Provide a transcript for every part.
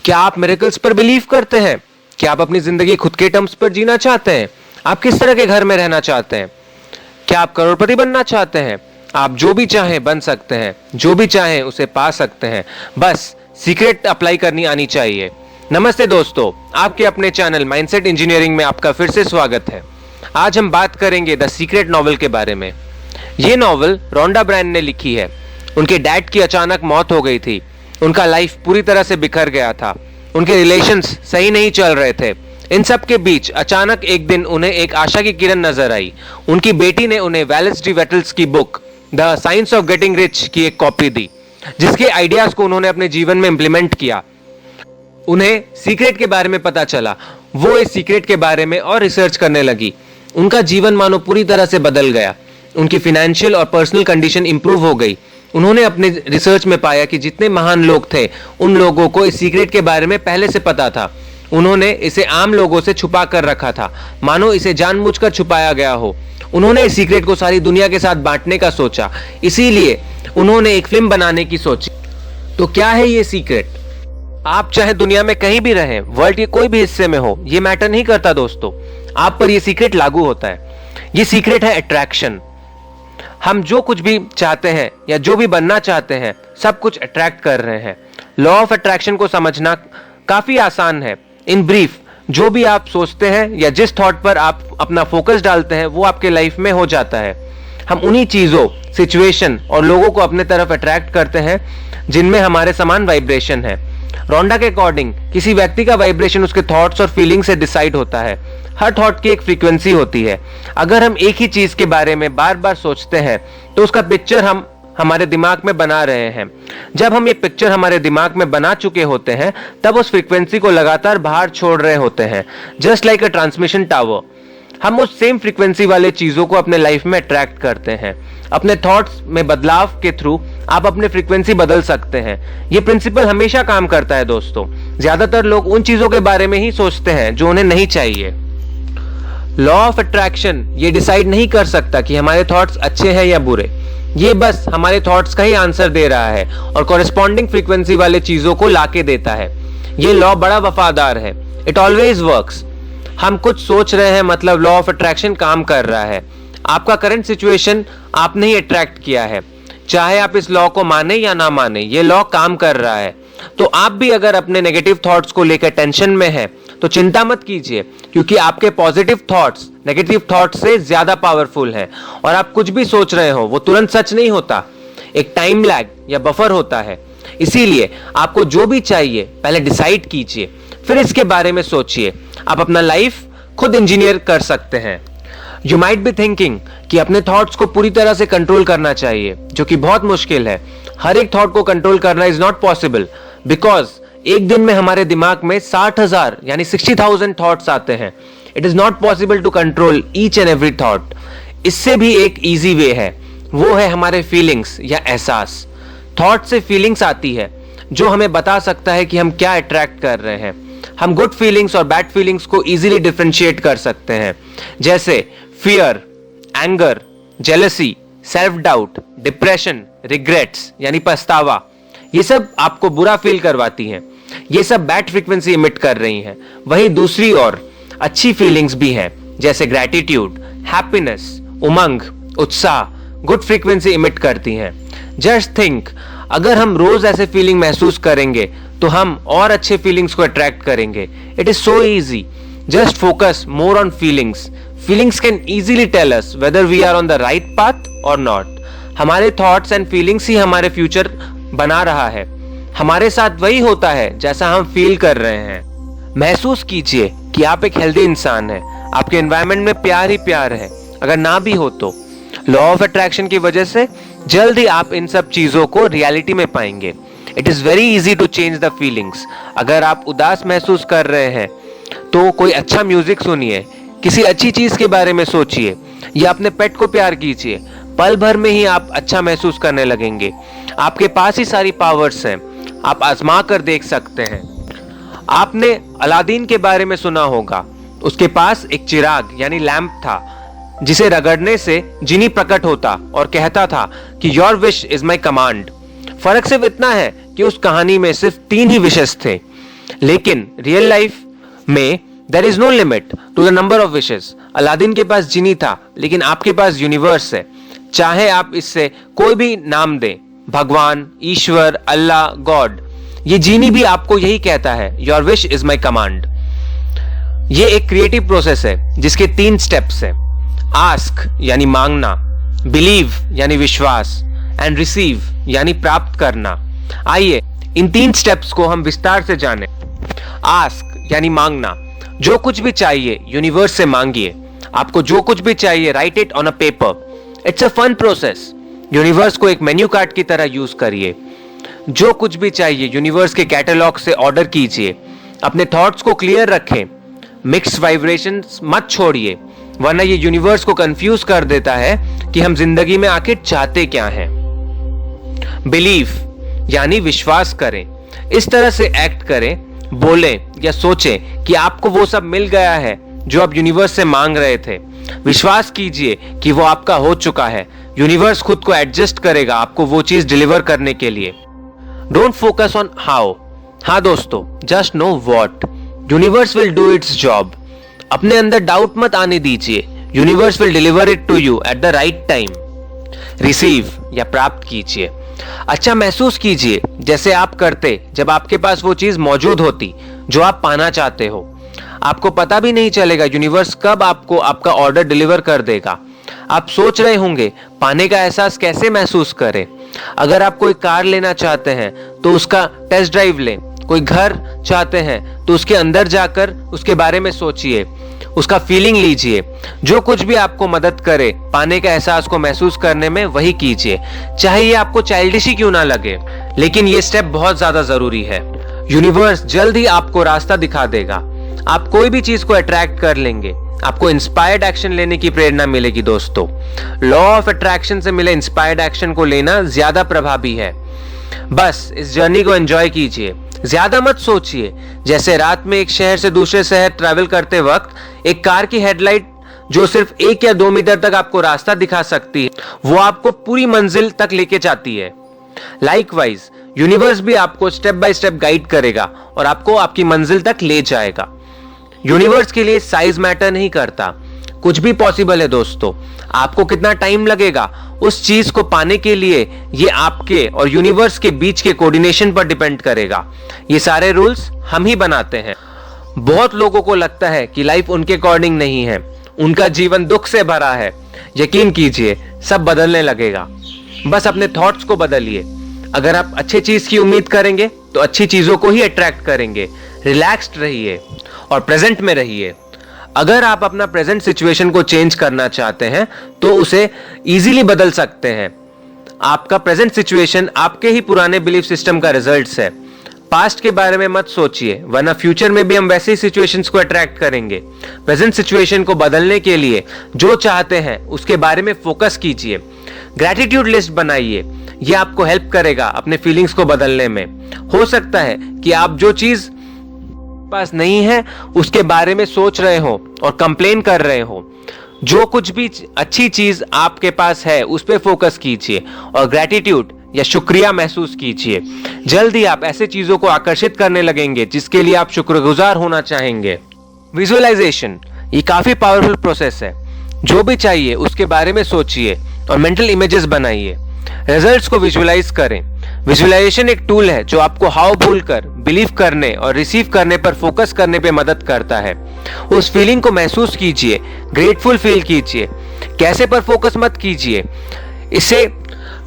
क्या आप मिरेकल्स पर बिलीव करते हैं? क्या आप अपनी जिंदगी खुद के टर्म्स पर जीना चाहते हैं? आप किस तरह के घर में रहना चाहते हैं? क्या आप करोड़पति बनना चाहते हैं? आप जो भी चाहें बन सकते हैं, जो भी चाहें उसे पा सकते हैं, बस सीक्रेट अप्लाई करनी आनी चाहिए। नमस्ते दोस्तों, आपके अपने चैनल माइंडसेट इंजीनियरिंग में आपका फिर से स्वागत है। आज हम बात करेंगे द सीक्रेट नॉवल के बारे में। ये नॉवल रोंडा ब्रायन ने लिखी है। उनके डैड की अचानक मौत हो गई थी। उनका लाइफ पूरी तरह से बिखर गया था। उनके रिलेशंस सही नहीं चल रहे थे। इन सब के बीच अचानक एक दिन उन्हें एक आशा की किरण नजर आई। उनकी बेटी ने उन्हें वैलेस डी वेटल्स की book the science of getting rich की एक कॉपी दी, जिसके आइडियाज को उन्होंने अपने जीवन में इंप्लीमेंट किया। उन्हें सीक्रेट के बारे में पता चला। वो इस सीक्रेट के बारे में और रिसर्च करने लगी। उनका जीवन मानो पूरी तरह से बदल गया। उनकी फाइनेंशियल और पर्सनल कंडीशन इंप्रूव हो गई। उन्होंने अपने रिसर्च में पाया कि जितने महान लोग थे, उन लोगों को इस सीक्रेट के बारे में पहले से पता था। उन्होंने इसे आम लोगों से छुपा कर रखा था, मानो इसे जानबूझकर छुपाया गया हो। उन्होंने इस सीक्रेट को सारी दुनिया के साथ बांटने का सोचा, इसीलिए उन्होंने एक फिल्म बनाने की सोची। तो क्या है ये सीक्रेट? आप चाहे दुनिया में कहीं भी रहें, वर्ल्ड के कोई भी हिस्से में हो, ये मैटर नहीं करता दोस्तों, आप पर ये सीक्रेट लागू होता है। ये सीक्रेट है अट्रैक्शन। हम जो कुछ भी चाहते हैं या जो भी बनना चाहते हैं, सब कुछ अट्रैक्ट कर रहे हैं। लॉ ऑफ अट्रैक्शन को समझना काफी आसान है। इन ब्रीफ, जो भी आप सोचते हैं या जिस थॉट पर आप अपना फोकस डालते हैं, वो आपके लाइफ में हो जाता है। हम उन्हीं चीजों, सिचुएशन और लोगों को अपने तरफ अट्रैक्ट करते हैं जिनमें हमारे समान वाइब्रेशन है। रोंडा के अकॉर्डिंग किसी व्यक्ति का वाइब्रेशन उसके थॉट्स और फीलिंग से डिसाइड होता है। हर थॉट की एक फ्रीक्वेंसी होती है। अगर हम एक ही चीज के बारे में बार बार सोचते हैं, तो उसका पिक्चर हम हमारे दिमाग में बना रहे हैं। जब हम ये पिक्चर हमारे दिमाग में बना चुके होते हैं, तब उस फ्रीक्वेंसी को लगातार बाहर छोड़ रहे होते हैं, जस्ट लाइक अ ट्रांसमिशन टावर। हम उस सेम फ्रीक्वेंसी वाले चीजों को अपने लाइफ में अट्रैक्ट करते हैं। अपने थॉट्स में बदलाव के थ्रू आप अपने फ्रीक्वेंसी बदल सकते हैं। ये प्रिंसिपल हमेशा काम करता है दोस्तों। ज्यादातर लोग उन चीजों के बारे में ही सोचते हैं जो उन्हें नहीं चाहिए। लॉ ऑफ अट्रैक्शन ये डिसाइड नहीं कर सकता कि हमारे थॉट्स अच्छे हैं या बुरे। ये बस हमारे थॉट्स का ही आंसर दे रहा है और कॉरेस्पॉन्डिंग फ्रीक्वेंसी वाले चीजों को लाके देता है। ये लॉ बड़ा वफादार है। It always works. हम कुछ सोच रहे हैं, मतलब लॉ ऑफ अट्रैक्शन काम कर रहा है। आपका करंट सिचुएशन आपने ही अट्रैक्ट किया है। चाहे आप इस लॉ को माने या ना माने, ये लॉ काम कर रहा है। तो आप भी अगर अपने नेगेटिव थॉट्स को लेकर टेंशन में हैं, तो चिंता मत कीजिए, क्योंकि आपके पॉजिटिव थॉट्स नेगेटिव थॉट्स से ज्यादा पावरफुल हैं। और आप कुछ भी सोच रहे हो, वो तुरंत सच नहीं होता। एक टाइम लैग या बफर होता है। इसीलिए आपको जो भी चाहिए पहले डिसाइड कीजिए, फिर इसके बारे में सोचिए। आप अपना लाइफ खुद इंजीनियर कर सकते हैं। यू माइट बी थिंकिंग कि अपने थॉट्स को पूरी तरह से कंट्रोल करना चाहिए, जो कि बहुत मुश्किल है। हर एक थॉट को कंट्रोल करना इज नॉट पॉसिबल, बिकॉज एक दिन में हमारे दिमाग में 60,000 यानी 60,000 थॉट्स आते हैं। It is not possible to control each and every thought. इससे भी एक इजी वे है, वो है हमारे फीलिंग्स या एहसास। थॉट से फीलिंग्स आती है, जो हमें बता सकता है कि हम क्या अट्रैक्ट कर रहे हैं। हम गुड फीलिंग्स और बैड फीलिंग्स को इजीली डिफरेंशिएट कर सकते हैं, जैसे fear, anger, jealousy, self doubt, depression, regrets यानी पछतावा। ये सब आपको बुरा फील करवाती हैं। ये सब बैड फ्रीक्वेंसी इमिट कर रही हैं। वहीं दूसरी ओर अच्छी फीलिंग्स भी हैं, जैसे ग्रैटिट्यूड, हैप्पीनेस, उमंग, उत्साह, गुड फ्रीक्वेंसी इमिट करती हैं। जस्ट थिंक, अगर हम रोज ऐसे फीलिंग महसूस करेंगे, तो हम और अच्छे फीलिंग्स को अट्रैक्ट करेंगे। It is so easy. Just focus more on feelings. Feelings can easily tell us whether we are on the right path और नॉट। हमारे थॉट्स एंड फीलिंग्स ही हमारे फ्यूचर बना रहा है। हमारे साथ वही होता है जैसा हम फील कर रहे हैं। महसूस कीजिए कि आप एक हेल्दी इंसान हैं। आपके एनवायरनमेंट में प्यार ही प्यार है। अगर ना भी हो तो लॉ ऑफ अट्रैक्शन की वजह से जल्द ही आप इन सब चीजों को रियलिटी में पाएंगे। It is very easy to change the feelings. अगर आप उदास महसूस कर रहे हैं, तो कोई अच्छा म्यूजिक सुनिए, किसी अच्छी चीज के बारे में सोचिए या अपने पेट को प्यार कीजिए। पल भर में ही आप अच्छा महसूस करने लगेंगे। आपके पास ही सारी पावर्स हैं। आप आजमा कर देख सकते हैं। आपने अलादीन के बारे में सुना होगा। उसके पास एक चिराग यानी लैंप था, जिसे रगड़ने से जिनी प्रकट होता और कहता था कि your wish is my command. फर्क सिर्फ इतना है कि उस कहानी में सिर्फ 3 ही विशेष थे। लेकिन रियल लाइफ में there is no limit to the number of wishes. Aladdin के पास जीनी था, लेकिन आपके पास यूनिवर्स है। चाहे आप इससे कोई भी नाम दें, भगवान, ईश्वर, अल्लाह, गॉड, ये जीनी भी आपको यही कहता है, your wish is my command. ये एक क्रिएटिव प्रोसेस है जिसके 3 स्टेप्स है। आस्क यानी मांगना, बिलीव यानी विश्वास, एंड रिसीव यानी प्राप्त करना। आइए इन 3 स्टेप्स को हम विस्तार से जानें। आस्क यानी मांगना। जो कुछ भी चाहिए यूनिवर्स से मांगिए। आपको जो कुछ भी चाहिए, write it on a paper. It's a fun process. Universe को एक मेन्यू कार्ड की तरह यूज करिए। जो कुछ भी चाहिए यूनिवर्स के कैटलॉग से ऑर्डर कीजिए। अपने थॉट्स को क्लियर रखें। मिक्स्ड वाइब्रेशंस मत छोड़िए, वरना ये यूनिवर्स को कंफ्यूज कर देता है कि हम जिंदगी में आखिर चाहते क्या हैं। बिलीव यानी विश्वास करें। इस तरह से एक्ट करें, बोलें या सोचें कि आपको वो सब मिल गया है जो आप यूनिवर्स से मांग रहे थे। विश्वास कीजिए कि वो आपका हो चुका है। यूनिवर्स खुद को एडजस्ट करेगा आपको वो चीज डिलीवर करने के लिए। Don't focus on how. हाँ दोस्तों, just know what. Universe will do its job. अपने अंदर डाउट मत आने दीजिए। Universe will deliver it to you at the right time. Receive या प्राप्त कीजिए। अच्छा महसूस कीजिए जैसे आप करते जब आपके पास वो चीज मौजूद होती जो आप पाना चाहते हो। आपको पता भी नहीं चलेगा यूनिवर्स कब आपको आपका ऑर्डर डिलीवर कर देगा। आप सोच रहे होंगे पाने का एहसास कैसे महसूस करें। अगर आप कोई कार लेना चाहते हैं तो उसका टेस्ट ड्राइव लें। कोई घर चाहते हैं तो उसके अंदर जाकर उसके बारे में सोचिए, उसका फीलिंग लीजिए। जो कुछ भी आपको मदद करे पाने का एहसास को महसूस करने में, वही कीजिए, चाहे ये आपको चाइल्डिश ही क्यों ना लगे। लेकिन ये स्टेप बहुत ज्यादा जरूरी है। यूनिवर्स जल्द ही आपको रास्ता दिखा देगा। आप कोई भी चीज को अट्रैक्ट कर लेंगे। आपको इंस्पायर्ड एक्शन लेने की प्रेरणा मिलेगी दोस्तों। लॉ ऑफ अट्रैक्शन से मिले इंस्पायर्ड एक्शन को लेना ज्यादा प्रभावी है। बस इस जर्नी को एंजॉय कीजिए, ज्यादा मत सोचिए। जैसे रात में एक शहर से दूसरे शहर ट्रैवल करते वक्त एक कार की हेडलाइट जो सिर्फ 1 या 2 मीटर तक आपको रास्ता दिखा सकती है, वो आपको पूरी मंजिल तक लेके जाती है। लाइकवाइज यूनिवर्स भी आपको स्टेप बाय स्टेप गाइड करेगा और आपको आपकी मंजिल तक ले जाएगा। यूनिवर्स के लिए साइज मैटर नहीं करता। कुछ भी पॉसिबल है दोस्तों। आपको कितना टाइम लगेगा उस चीज को पाने के लिए, ये आपके और यूनिवर्स के बीच के कोऑर्डिनेशन पर डिपेंड करेगा। ये सारे रूल्स हम ही बनाते हैं। बहुत लोगों को लगता है कि लाइफ उनके अकॉर्डिंग नहीं है, उनका जीवन दुख से भरा है। यकीन कीजिए सब बदलने लगेगा। बस अपने थॉट्स को बदलिए। अगर आप अच्छी चीज की उम्मीद करेंगे तो अच्छी चीजों को ही अट्रैक्ट करेंगे। रिलैक्स्ड रहिए और प्रेजेंट में रहिए। अगर आप अपना प्रेजेंट सिचुएशन को चेंज करना चाहते हैं तो उसे इजीली बदल सकते हैं। आपका प्रेजेंट सिचुएशन आपके ही पुराने बिलीफ सिस्टम का रिजल्ट्स है। पास्ट के बारे में मत सोचिए, वरना फ्यूचर में भी हम वैसे ही सिचुएशंस को अट्रैक्ट करेंगे। प्रेजेंट सिचुएशन को बदलने के लिए जो चाहते हैं उसके बारे में फोकस कीजिए। ग्रैटिट्यूड लिस्ट बनाइए, यह आपको हेल्प करेगा अपने फीलिंग्स को बदलने में। हो सकता है कि आप जो चीज पास नहीं है उसके बारे में सोच रहे हो और कंप्लेन कर रहे हो। जो कुछ भी अच्छी चीज आपके पास है उस पर फोकस कीजिए और ग्रैटिट्यूड या शुक्रिया महसूस कीजिए। जल्द ही आप ऐसे चीजों को आकर्षित करने लगेंगे जिसके लिए आप शुक्रगुजार होना चाहेंगे। विजुअलाइजेशन ये काफी पावरफुल प्रोसेस है। जो भी चाहिए उसके बारे में सोचिए और मेंटल इमेजेस बनाइए। रिजल्ट्स को विजुअलाइज करें। विजुअलाइजेशन एक टूल है जो आपको हाव भूलकर बिलीव करने और रिसीव करने पर फोकस करने पे मदद करता है। उस फीलिंग को महसूस कीजिए, ग्रेटफुल फील कीजिए। कैसे पर फोकस मत कीजिए, इसे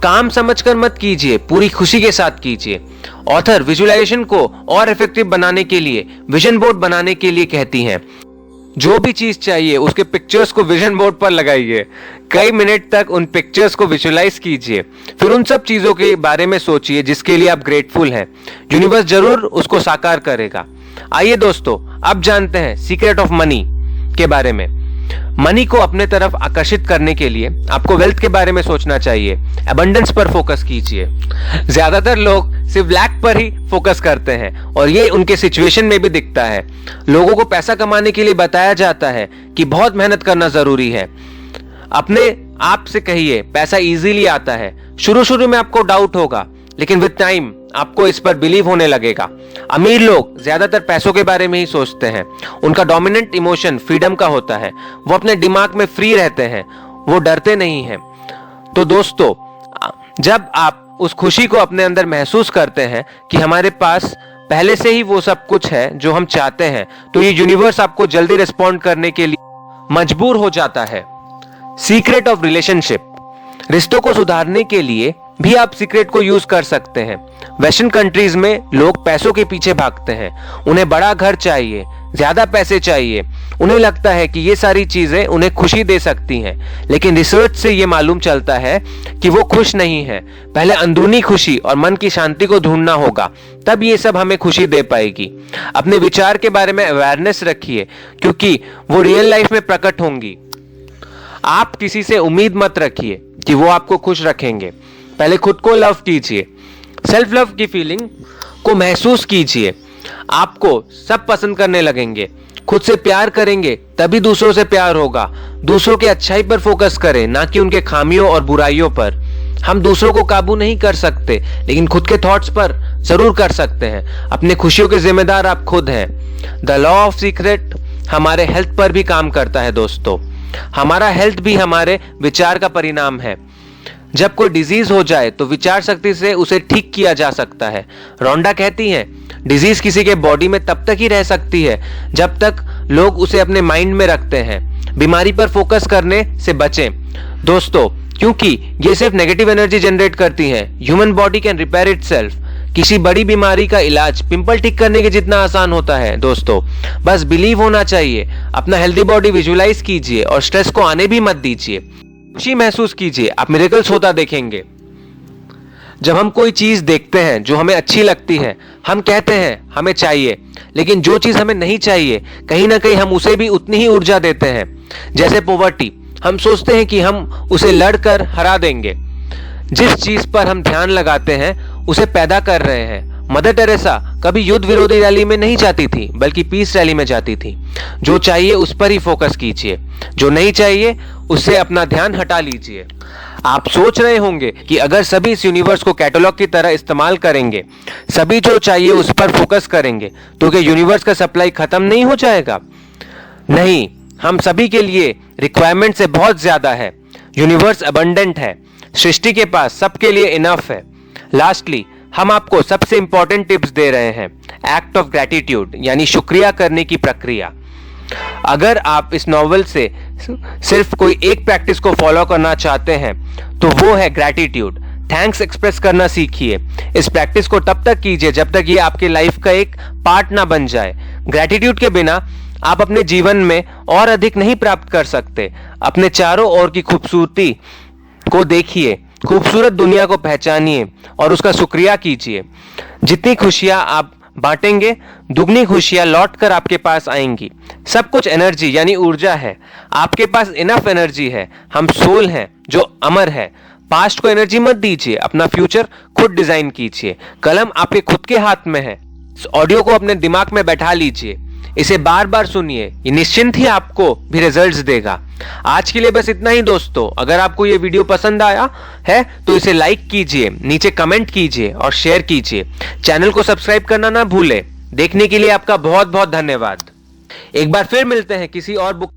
काम समझकर मत कीजिए, पूरी खुशी के साथ कीजिए। ऑथर विजुअलाइजेशन को और इफेक्टिव बनाने के लिए विजन बोर्ड बनाने के लिए कहती हैं। जो भी चीज चाहिए उसके पिक्चर्स को विजन बोर्ड पर लगाइए। कई मिनट तक उन पिक्चर्स को विजुअलाइज कीजिए, फिर उन सब चीजों के बारे में सोचिए जिसके लिए आप ग्रेटफुल हैं। यूनिवर्स जरूर उसको साकार करेगा। आइए दोस्तों, अब जानते हैं सीक्रेट ऑफ मनी के बारे में। मनी को अपने तरफ आकर्षित करने के लिए आपको वेल्थ के बारे में सोचना चाहिए। अबंडेंस पर फोकस कीजिए। ज्यादातर लोग सिर्फ लैक पर ही फोकस करते हैं और ये उनके सिचुएशन में भी दिखता है। लोगों को पैसा कमाने के लिए बताया जाता है कि बहुत मेहनत करना जरूरी है। अपने आप से कहिए पैसा इजीली आता है। शुरू शुरू में आपको डाउट होगा लेकिन विद टाइम आपको इस पर बिलीव होने लगेगा। अमीर लोग ज्यादातर पैसों के बारे में ही सोचते हैं। उनका डोमिनेंट इमोशन फ्रीडम का होता है। वो अपने दिमाग में फ्री रहते हैं, वो डरते नहीं हैं। तो दोस्तों, जब आप उस खुशी को अपने अंदर महसूस करते हैं कि हमारे पास पहले से ही वो सब कुछ है जो हम चाहते हैं, तो ये यूनिवर्स आपको जल्दी रिस्पॉन्ड करने के लिए मजबूर हो जाता है। सीक्रेट ऑफ रिलेशनशिप, रिश्तों को सुधारने के लिए भी आप सीक्रेट को यूज कर सकते हैं। वेस्टर्न कंट्रीज में लोग पैसों के पीछे भागते हैं। उन्हें बड़ा घर चाहिए, ज्यादा पैसे चाहिए। उन्हें लगता है कि ये सारी चीजें उन्हें खुशी दे सकती हैं, लेकिन रिसर्च से ये मालूम चलता है कि वो खुश नहीं है। पहले अंदरूनी खुशी और मन की शांति को ढूंढना होगा, तब ये सब हमें खुशी दे पाएगी। अपने विचार के बारे में अवेयरनेस रखिए, क्योंकि वो रियल लाइफ में प्रकट होंगी। आप किसी से उम्मीद मत रखिए कि वो आपको खुश रखेंगे। पहले खुद को लव कीजिए। सेल्फ लव की फीलिंग को महसूस कीजिए। आपको सब पसंद करने लगेंगे। खुद से प्यार करेंगे तभी दूसरों से प्यार होगा। दूसरों की अच्छाई पर फोकस करें, ना कि उनके खामियों और बुराइयों पर। हम दूसरों को काबू नहीं कर सकते, लेकिन खुद के थॉट्स पर जरूर कर सकते हैं। अपने खुशियों के जिम्मेदार आप खुद हैं। द लॉ ऑफ सीक्रेट हमारे हेल्थ पर भी काम करता है दोस्तों। हमारा हेल्थ भी हमारे विचार का परिणाम है। जब कोई डिजीज हो जाए तो विचार शक्ति से उसे ठीक किया जा सकता है। रोंडा कहती हैं, डिजीज किसी के बॉडी में तब तक ही रह सकती है जब तक लोग उसे अपने माइंड में रखते हैं। बीमारी पर फोकस करने से बचें दोस्तों, क्योंकि ये सिर्फ नेगेटिव एनर्जी जनरेट करती हैं। Human body can repair itself. किसी बड़ी बीमारी का इलाज पिंपल ठीक करने के जितना आसान होता है दोस्तों। बस बिलीव होना चाहिए। अपना हेल्दी बॉडी विजुअलाइज कीजिए और स्ट्रेस को आने भी मत दीजिए। खुशी महसूस कीजिए, आप मिरेकल्स होता देखेंगे। जब हम कोई चीज देखते हैं जो हमें अच्छी लगती है, हम कहते हैं हमें चाहिए, लेकिन जो चीज हमें नहीं चाहिए, कहीं ना कहीं हम उसे भी उतनी ही ऊर्जा देते हैं। जैसे पॉवर्टी, हम सोचते हैं कि हम उसे लड़कर हरा देंगे। जिस चीज पर हम ध्यान लगाते हैं उसे पैदा कर रहे हैं। मदर टेरेसा कभी युद्ध विरोधी रैली में नहीं जाती थी, बल्कि पीस रैली में जाती थी। जो चाहिए उस पर ही फोकस कीजिए, जो नहीं चाहिए उससे अपना ध्यान हटा लीजिए। आप सोच रहे होंगे कि अगर सभी इस यूनिवर्स को कैटलॉग की तरह इस्तेमाल करेंगे, सभी जो चाहिए उस पर फोकस करेंगे, तो क्या यूनिवर्स का सप्लाई खत्म नहीं हो जाएगा? नहीं, हम सभी के लिए रिक्वायरमेंट से बहुत ज्यादा है। यूनिवर्स अबंडेंट है। सृष्टि के पास सबके लिए इनफ है। लास्टली, हम आपको सबसे इंपॉर्टेंट टिप्स दे रहे हैं। एक्ट ऑफ ग्रैटिट्यूड, यानी शुक्रिया करने की प्रक्रिया। अगर आप इस नॉवल से सिर्फ कोई एक प्रैक्टिस को फॉलो करना चाहते हैं तो वो है ग्रैटिट्यूड। थैंक्स एक्सप्रेस करना सीखिए। इस प्रैक्टिस को तब तक कीजिए जब तक ये आपके लाइफ का एक पार्ट ना बन जाए। ग्रैटिट्यूड के बिना आप अपने जीवन में और अधिक नहीं प्राप्त कर सकते। अपने चारों ओर की खूबसूरती को देखिए, खूबसूरत दुनिया को पहचानिए और उसका शुक्रिया कीजिए। जितनी खुशियां आप बांटेंगे, दुगनी खुशियां लौटकर आपके पास आएंगी। सब कुछ एनर्जी यानी ऊर्जा है। आपके पास इनफ एनर्जी है। हम सोल हैं जो अमर है। पास्ट को एनर्जी मत दीजिए, अपना फ्यूचर खुद डिजाइन कीजिए। कलम आपके खुद के हाथ में है। इस ऑडियो को अपने दिमाग में बैठा लीजिए, इसे बार बार सुनिए, ये निश्चिंत ही आपको भी रिजल्ट्स देगा। आज के लिए बस इतना ही दोस्तों। अगर आपको ये वीडियो पसंद आया है तो इसे लाइक कीजिए, नीचे कमेंट कीजिए और शेयर कीजिए। चैनल को सब्सक्राइब करना ना भूलें। देखने के लिए आपका बहुत बहुत धन्यवाद। एक बार फिर मिलते हैं किसी और बुक